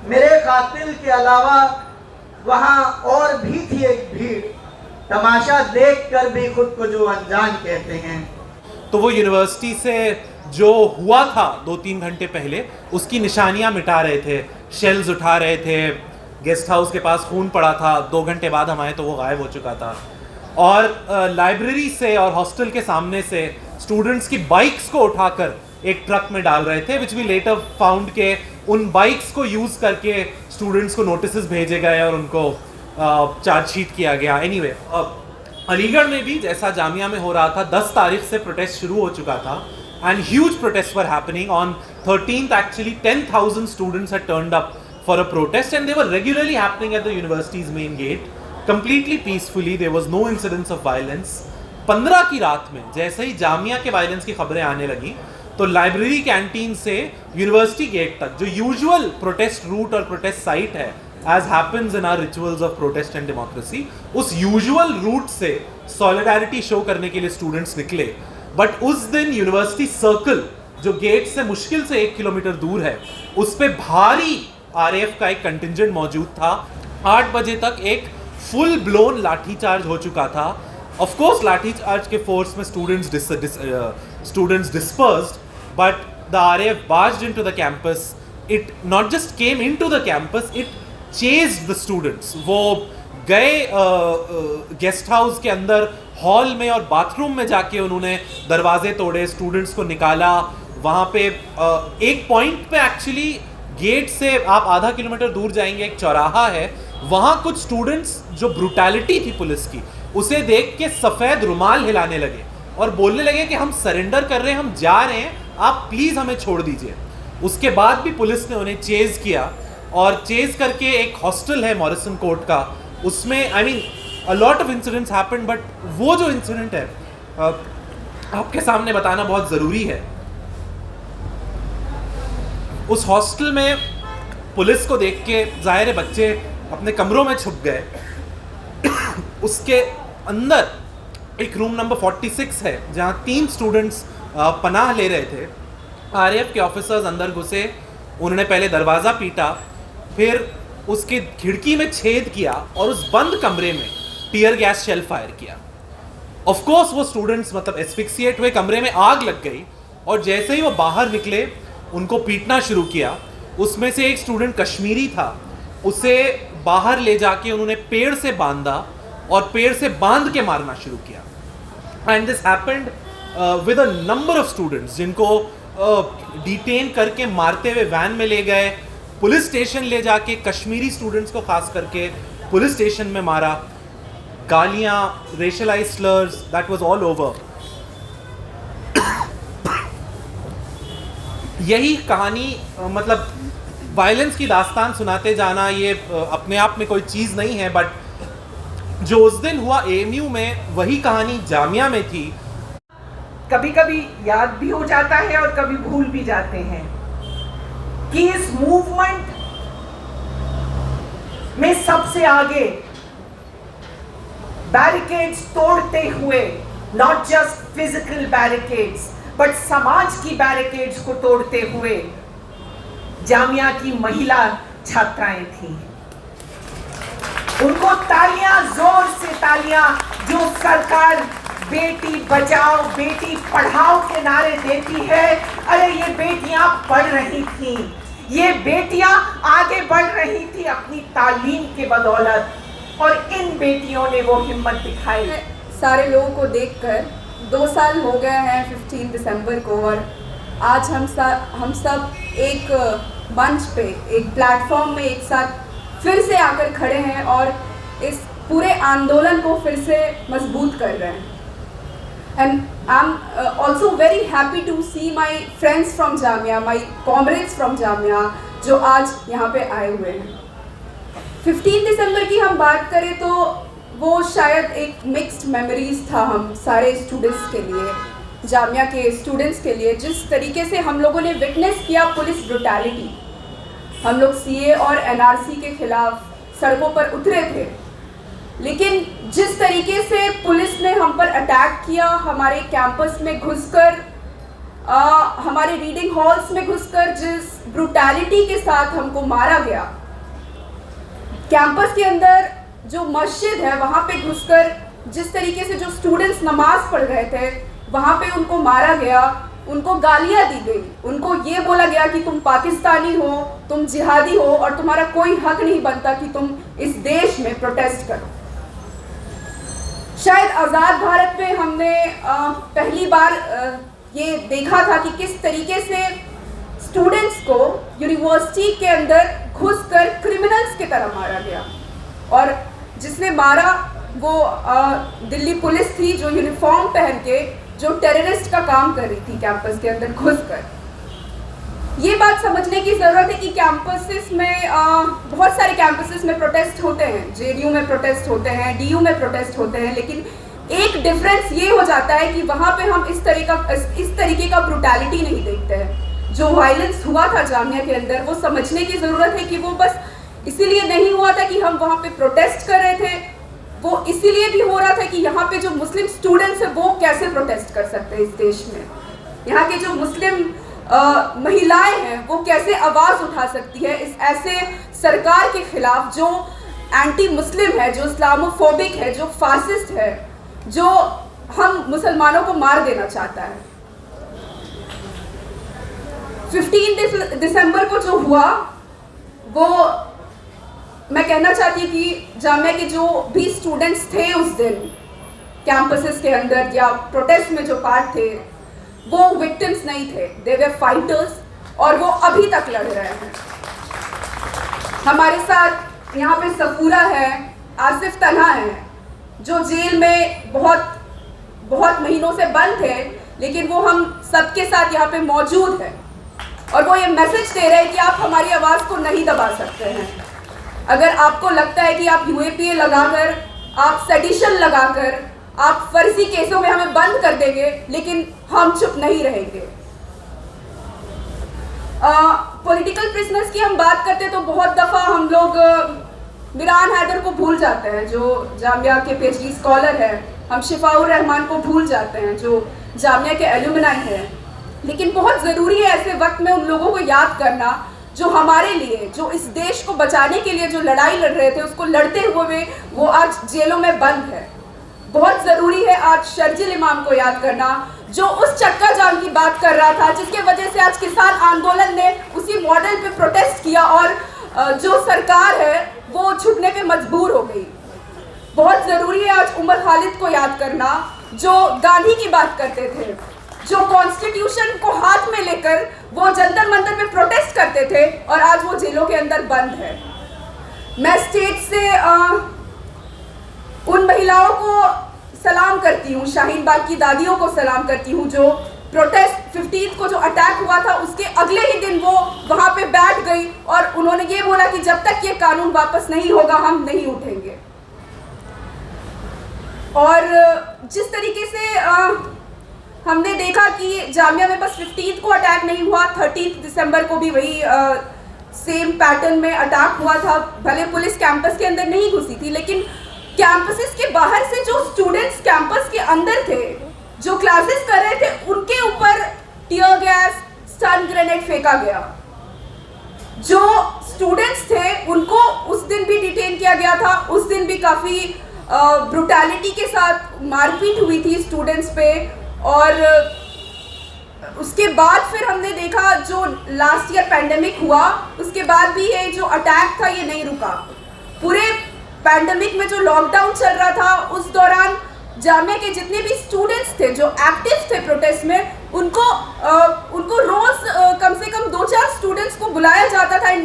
मेरे कातिल के अलावा वहाँ और भी थी एक भीड़, तमाशा देखकर भी खुद को जो अनजान कहते हैं। तो वो यूनिवर्सिटी से जो हुआ था 2-3 घंटे पहले उसकी निशानियां मिटा रहे थे, शेल्स उठा रहे थे, गेस्ट हाउस के पास खून पड़ा था, 2 घंटे बाद हम आए तो वो गायब हो चुका था। और लाइब्रेरी से और हॉस्टल के सामने से स्टूडेंट्स की बाइक्स को उठाकर एक ट्रक में डाल रहे थे, विच वी लेटर फाउंड के उन बाइक्स को यूज़ करके स्टूडेंट्स को नोटिस भेजे गए और उनको चार्जशीट किया गया। एनीवे, अलीगढ़ में भी जैसा जामिया में हो रहा था, 10 तारीख से प्रोटेस्ट शुरू हो चुका था and huge protest were happening on 13th। Actually 10,000 students had turned up for a protest and they were regularly happening at the university's main gate completely peacefully. There was no incidents of violence. 15 की रात में जैसे ही जामिया के violence की खबरें आने लगी तो लाइब्रेरी कैंटीन से यूनिवर्सिटी गेट तक जो यूजुअल प्रोटेस्ट रूट और प्रोटेस्ट साइट है, as happens in our rituals of protest and democracy, उस यूजुअल रूट से सॉलिडारिटी शो करने के लिए स्टूडेंट्स निकले। बट उस दिन यूनिवर्सिटी सर्कल जो गेट से मुश्किल से 1 किलोमीटर दूर है, उस पे भारी आरएएफ का एक कंटिंजेंट मौजूद था। 8 बजे तक एक फुल ब्लोन लाठीचार्ज हो चुका था। ऑफ कोर्स लाठीचार्ज के फोर्स में students dispersed, but the RAF barged into the campus. It not just came into the campus, it chased the students. वो गए गेस्ट हाउस के अंदर हॉल में और बाथरूम में जाके उन्होंने दरवाजे तोड़े, स्टूडेंट्स को निकाला। वहाँ पे एक पॉइंट पे एक्चुअली गेट से आप आधा किलोमीटर दूर जाएंगे, एक चौराहा है, वहाँ कुछ स्टूडेंट्स जो ब्रूटैलिटी थी पुलिस की उसे देख के सफ़ेद रुमाल हिलाने लगे और बोलने लगे कि हम सरेंडर कर रहे हैं, हम जा रहे हैं, आप प्लीज़ हमें छोड़ दीजिए। उसके बाद भी पुलिस ने उन्हें चेज़ किया और चेज़ करके एक हॉस्टल है मॉरिसन कोर्ट का, उसमें I mean a lot of incidents happen. But वो जो इंसिडेंट है आपके सामने बताना बहुत ज़रूरी है। उस हॉस्टल में पुलिस को देख के ज़ाहिर बच्चे अपने कमरों में छुप गए। उसके अंदर एक रूम नंबर 46 है जहाँ 3 स्टूडेंट्स पनाह ले रहे थे। आरएएफ के ऑफिसर्स अंदर घुसे, उन्होंने पहले दरवाज़ा पीटा, फिर उसकी खिड़की में छेद किया और उस बंद कमरे में टीयर गैस शेल फायर किया। ऑफ कोर्स वो स्टूडेंट्स मतलब एस्फिक्सिएट हुए, कमरे में आग लग गई और जैसे ही वो बाहर निकले उनको पीटना शुरू किया। उसमें से एक स्टूडेंट कश्मीरी था, उसे बाहर ले जाके उन्होंने पेड़ से बांधा और पेड़ से बांध के मारना शुरू किया। And this happened with a number of students जिनको डिटेन करके मारते हुए वैन में ले गए, पुलिस स्टेशन ले जाके कश्मीरी स्टूडेंट्स को खास करके पुलिस स्टेशन में मारा, गालियाँ, racialised slurs, that was all over. यही कहानी मतलब वायलेंस की दास्तान सुनाते जाना ये अपने आप में कोई चीज़ नहीं है, बट जो उस दिन हुआ एएमयू में वही कहानी जामिया में थी। कभी कभी याद भी हो जाता है और कभी भूल भी जाते हैं कि इस मूवमेंट में सबसे आगे बैरिकेड्स तोड़ते हुए, not just physical barricades but समाज की बैरिकेड्स को तोड़ते हुए जामिया की महिला छात्राएं थीं। उनको तालियां, जोर से तालियां, जो सरकार बेटी बचाओ बेटी पढ़ाओ के नारे देती है। अरे ये बेटियां पढ़ रही थी, ये बेटियां आगे बढ़ रही थी अपनी तालीम के बदौलत, और इन बेटियों ने वो हिम्मत दिखाई। सारे लोगों को देखकर 2 साल हो गए हैं 15 दिसंबर को, और आज हम सब एक मंच पे, एक प्लेटफॉर्म में एक साथ फिर से आकर खड़े हैं और इस पूरे आंदोलन को फिर से मजबूत कर रहे हैं। And I'm also very happy to see my friends from Jamia, my comrades from Jamia, जो आज यहाँ पे आए हुए हैं। 15 दिसंबर की हम बात करें तो वो शायद एक मिक्स्ड मेमोरीज था हम सारे स्टूडेंट्स के लिए, जामिया के स्टूडेंट्स के लिए। जिस तरीके से हम लोगों ने विटनेस किया पुलिस ब्रुटैलिटी, हम लोग सीए और एनआरसी के खिलाफ सड़कों पर उतरे थे, लेकिन जिस तरीके से पुलिस ने हम पर अटैक किया, हमारे कैंपस में घुसकर, हमारे रीडिंग हॉल्स में घुसकर जिस ब्रुटैलिटी के साथ हमको मारा गया, कैंपस के अंदर जो मस्जिद है वहाँ पे घुसकर जिस तरीके से जो स्टूडेंट्स नमाज पढ़ रहे थे वहाँ पे उनको मारा गया, उनको गालियाँ दी गई, उनको ये बोला गया कि तुम पाकिस्तानी हो, तुम जिहादी हो और तुम्हारा कोई हक नहीं बनता कि तुम इस देश में प्रोटेस्ट करो। शायद आज़ाद भारत में हमने पहली बार ये देखा था कि किस तरीके से स्टूडेंट्स को यूनिवर्सिटी के अंदर घुसकर क्रिमिनल्स की तरह मारा गया, और जिसने मारा वो दिल्ली पुलिस थी जो यूनिफॉर्म पहन के जो टेररिस्ट का काम कर रही थी कैंपस के अंदर घुसकर। ये बात समझने की ज़रूरत है कि कैंपसेस में बहुत सारे कैंपसेस में प्रोटेस्ट होते हैं, जेडीयू में प्रोटेस्ट होते हैं, डीयू में प्रोटेस्ट होते हैं, लेकिन एक डिफरेंस ये हो जाता है कि वहाँ पे हम इस तरीके का ब्रूटैलिटी नहीं देखते हैं। जो वायलेंस हुआ था जामिया के अंदर वो समझने की ज़रूरत है कि वो बस इसीलिए नहीं हुआ था कि हम वहाँ पे प्रोटेस्ट कर रहे थे, वो इसीलिए भी हो रहा था कि यहाँ पे जो मुस्लिम स्टूडेंट्स हैं वो कैसे प्रोटेस्ट कर सकते हैं इस देश में, यहाँ के जो मुस्लिम महिलाएं हैं वो कैसे आवाज़ उठा सकती है इस ऐसे सरकार के खिलाफ जो एंटी मुस्लिम है, जो इस्लामोफोबिक है, जो फासिस्ट है, जो हम मुसलमानों को मार देना चाहता है। 15 दिसंबर को जो हुआ वो मैं कहना चाहती हूँ कि जामिया के जो भी स्टूडेंट्स थे उस दिन कैंपसेस के अंदर या प्रोटेस्ट में जो पार्ट थे वो विक्टिम्स नहीं थे, दे वर फाइटर्स, और वो अभी तक लड़ रहे हैं। हमारे साथ यहाँ पे सफूरा है, आसिफ तन्हा है, जो जेल में बहुत महीनों से बंद थे, लेकिन वो हम सबके साथ यहाँ पे मौजूद है और वो ये मैसेज दे रहे हैं कि आप हमारी आवाज़ को नहीं दबा सकते हैं। अगर आपको लगता है कि आप यूएपीए लगाकर, आप सेडिशन लगाकर, आप फर्जी केसों में हमें बंद कर देंगे, लेकिन हम चुप नहीं रहेंगे। पॉलिटिकल प्रिजनर्स की हम बात करते हैं तो बहुत दफ़ा हम लोग मिरान हैदर को भूल जाते हैं जो जामिया के पीएचडी स्कॉलर है, हम शिफाउर रहमान को भूल जाते हैं जो जामिया के एलुमनाई हैं, लेकिन बहुत ज़रूरी है ऐसे वक्त में उन लोगों को याद करना जो हमारे लिए, जो इस देश को बचाने के लिए जो लड़ाई लड़ रहे थे, उसको लड़ते हुए वो आज जेलों में बंद है। बहुत ज़रूरी है आज शर्जिल इमाम को याद करना जो उस चक्का जाम की बात कर रहा था, जिसके वजह से आज किसान आंदोलन ने उसी मॉडल पे प्रोटेस्ट किया और जो सरकार है वो झुकने पे मजबूर हो गई। बहुत ज़रूरी है आज उमर खालिद को याद करना जो गांधी की बात करते थे, जो कॉन्स्टिट्यूशन को हाथ में लेकर वो जंतर मंतर पे प्रोटेस्ट करते थे और आज वो जेलों के अंदर बंद है। मैं स्टेज से उन महिलाओं को सलाम करती हूँ, शाहीन बाग की दादियों को सलाम करती हूँ जो प्रोटेस्ट 15 को जो अटैक हुआ था उसके अगले ही दिन वो वहाँ पे बैठ गई और उन्होंने ये बोला कि जब तक ये कानून वापस नहीं होगा हम नहीं उठेंगे। और जिस तरीके से हमने देखा कि जामिया में बस 15 को अटैक नहीं हुआ, 13 दिसंबर को भी वही सेम पैटर्न में अटैक हुआ था। भले पुलिस कैंपस के अंदर नहीं घुसी थी, लेकिन कैंपसेस के बाहर से जो स्टूडेंट्स कैंपस के अंदर थे, जो क्लासेस कर रहे थे, उनके ऊपर टियर गैस, स्टन ग्रेनेड फेंका गया। जो स्टूडेंट्स थे उनको उस दिन भी डिटेन किया गया था, उस दिन भी काफ़ी ब्रुटैलिटी के साथ मारपीट हुई थी स्टूडेंट्स पे। और उसके बाद फिर हमने देखा जो लास्ट ईयर पैंडेमिक हुआ उसके बाद भी ये जो अटैक था ये नहीं रुका। पूरे पैंडेमिक में जो लॉकडाउन चल रहा था उस दौरान जामिया के जितने भी स्टूडेंट्स थे जो एक्टिव थे प्रोटेस्ट में, उनको रोज़ कम से कम 2-4 स्टूडेंट्स को बुलाया जाता था,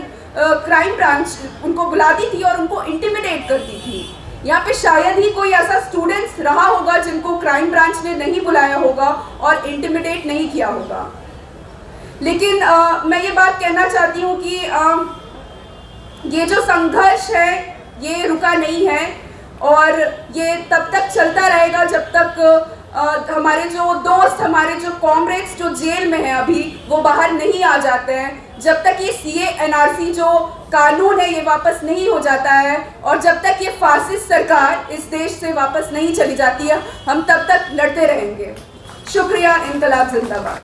क्राइम ब्रांच उनको बुलाती थी और उनको इंटिमिडेट करती थी। यहाँ पे शायद ही कोई ऐसा स्टूडेंट्स रहा होगा जिनको क्राइम ब्रांच ने नहीं बुलाया होगा और इंटिमिडेट नहीं किया होगा। लेकिन मैं ये बात कहना चाहती हूँ कि ये जो संघर्ष है ये रुका नहीं है और ये तब तक चलता रहेगा जब तक हमारे जो दोस्त, हमारे जो कॉमरेड्स जो जेल में हैं अभी वो बाहर नहीं आ जाते हैं, जब तक ये CA NRC जो कानून है ये वापस नहीं हो जाता है और जब तक ये फासिस्ट सरकार इस देश से वापस नहीं चली जाती है, हम तब तक लड़ते रहेंगे। शुक्रिया। इनकलाब जिंदाबाद।